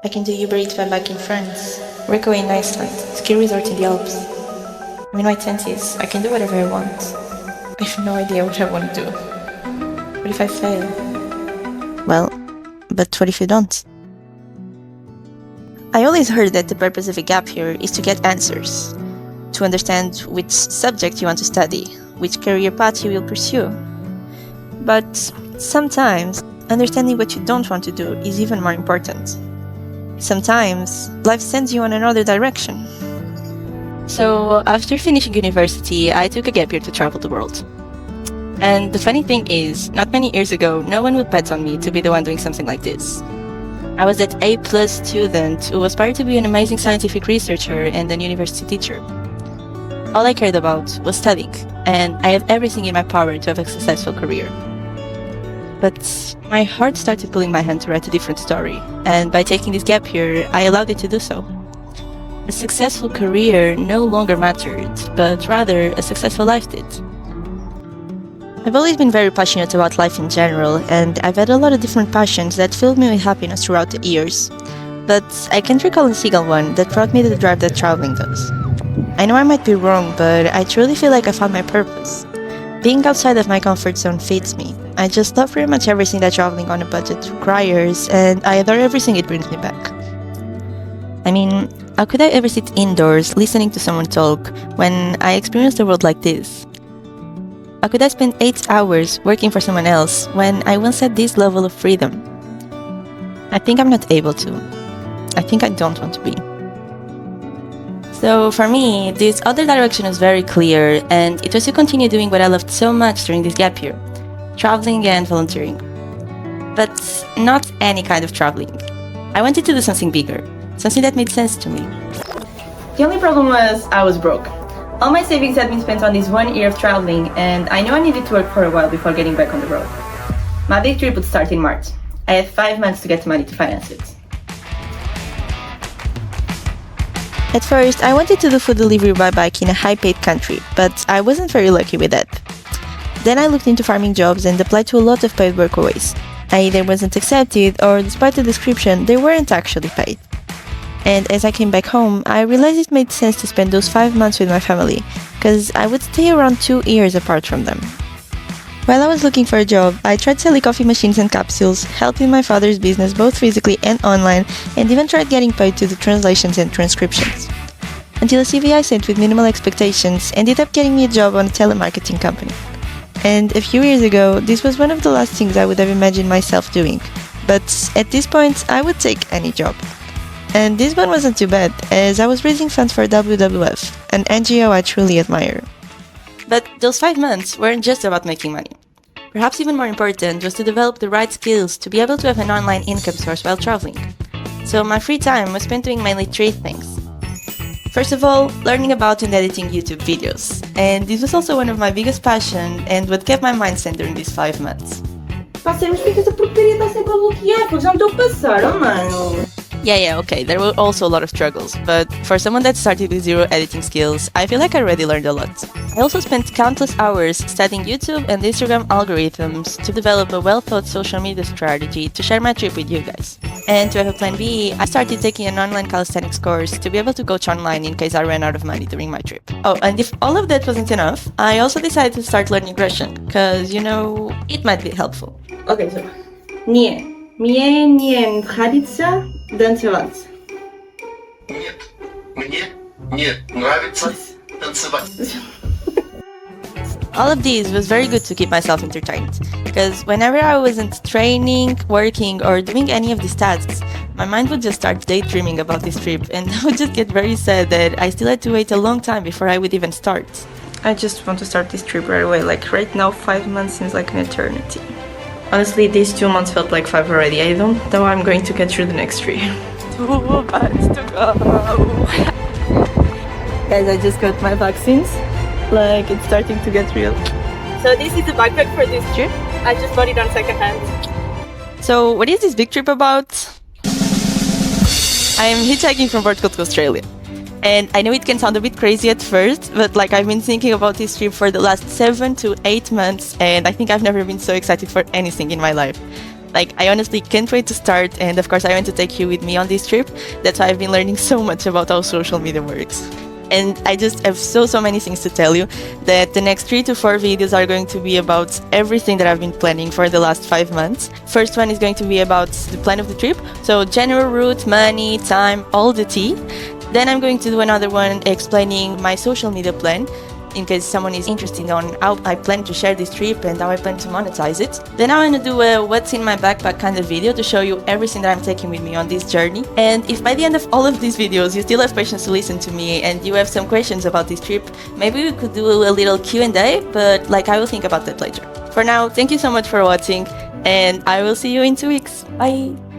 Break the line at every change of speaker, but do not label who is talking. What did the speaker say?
I can do Uber Eats back in France, work away in Iceland, ski resort in the Alps. I'm in my 20s, I can do whatever I want. I have no idea what I want to do. What if I fail?
Well, but what if you don't? I always heard that the purpose of a gap year is to get answers, to understand which subject you want to study, which career path you will pursue. But sometimes, understanding what you don't want to do is even more important. Sometimes, life sends you on another direction.
So, after finishing university, I took a gap year to travel the world. And the funny thing is, not many years ago, no one would bet on me to be the one doing something like this. I was that A+ student who aspired to be an amazing scientific researcher and a university teacher. All I cared about was studying, and I had everything in my power to have a successful career. But my heart started pulling my hand to write a different story, and by taking this gap year, I allowed it to do so. A successful career no longer mattered, but rather a successful life did.
I've always been very passionate about life in general, and I've had a lot of different passions that filled me with happiness throughout the years. But I can't recall a single one that brought me the drive that traveling does. I know I might be wrong, but I truly feel like I found my purpose. Being outside of my comfort zone feeds me. I just love pretty much everything that traveling on a budget requires, and I adore everything it brings me back. I mean, how could I ever sit indoors listening to someone talk when I experience the world like this? How could I spend 8 hours working for someone else when I once had this level of freedom? I think I'm not able to. I think I don't want to be. So for me, this other direction was very clear, and it was to continue doing what I loved so much during this gap year, traveling and volunteering. But not any kind of traveling. I wanted to do something bigger, something that made sense to me.
The only problem was I was broke. All my savings had been spent on this 1 year of traveling, and I knew I needed to work for a while before getting back on the road. My big trip would start in March. I had 5 months to get the money to finance it.
At first, I wanted to do food delivery by bike in a high-paid country, but I wasn't very lucky with that. Then I looked into farming jobs and applied to a lot of paid workaways. I either wasn't accepted, or despite the description, they weren't actually paid. And as I came back home, I realized it made sense to spend those 5 months with my family, because I would stay around 2 years apart from them. While I was looking for a job, I tried selling coffee machines and capsules, helping my father's business both physically and online, and even tried getting paid to do translations and transcriptions. Until a CV I sent with minimal expectations ended up getting me a job on a telemarketing company. And a few years ago, this was one of the last things I would have imagined myself doing. But at this point, I would take any job. And this one wasn't too bad, as I was raising funds for WWF, an NGO I truly admire.
But those 5 months weren't just about making money. Perhaps even more important was to develop the right skills to be able to have an online income source while traveling. So my free time was spent doing mainly 3 things. First of all, learning about and editing YouTube videos. And this was also one of my biggest passions and what kept my mind sane during these 5 months.
Pá, mas por que essa porcaria está sempre a bloquear? Porque já me estou a passar, oh mano!
Yeah, okay, there were also a lot of struggles, but for someone that started with 0 editing skills, I feel like I already learned a lot. I also spent countless hours studying YouTube and Instagram algorithms to develop a well-thought social media strategy to share my trip with you guys. And to have a plan B, I started taking an online calisthenics course to be able to coach online in case I ran out of money during my trip. Oh, and if all of that wasn't enough, I also decided to start learning Russian, because, it might be helpful.
Okay, so... Мне не нравится танцевать.
Мне не нравится танцевать.
All of these was very good to keep myself entertained, because whenever I wasn't training, working, or doing any of these tasks, my mind would just start daydreaming about this trip, and I would just get very sad that I still had to wait a long time before I would even start.
I just want to start this trip right away. Like right now, 5 months seems like an eternity. Honestly, these 2 months felt like 5 already. I don't know how I'm going to get through the next 3.
2 months to go! Guys, I just got my vaccines. Like, it's starting to get real.
So this is the backpack for this trip. I just bought it on second hand.
So, what is this big trip about? I am hitchhiking from Portugal to Australia. And I know it can sound a bit crazy at first, but I've been thinking about this trip for the last 7 to 8 months, and I think I've never been so excited for anything in my life. Like, I honestly can't wait to start, and of course I want to take you with me on this trip. That's why I've been learning so much about how social media works. And I just have so many things to tell you, that the next 3 to 4 videos are going to be about everything that I've been planning for the last 5 months. First one is going to be about the plan of the trip, so general route, money, time, all the tea. Then I'm going to do another one explaining my social media plan, in case someone is interested on how I plan to share this trip and how I plan to monetize it. Then I want to do a what's in my backpack kind of video to show you everything that I'm taking with me on this journey. And if by the end of all of these videos you still have patience to listen to me and you have some questions about this trip, maybe we could do a little Q&A, but like, I will think about that later. For now, thank you so much for watching, and I will see you in 2 weeks. Bye!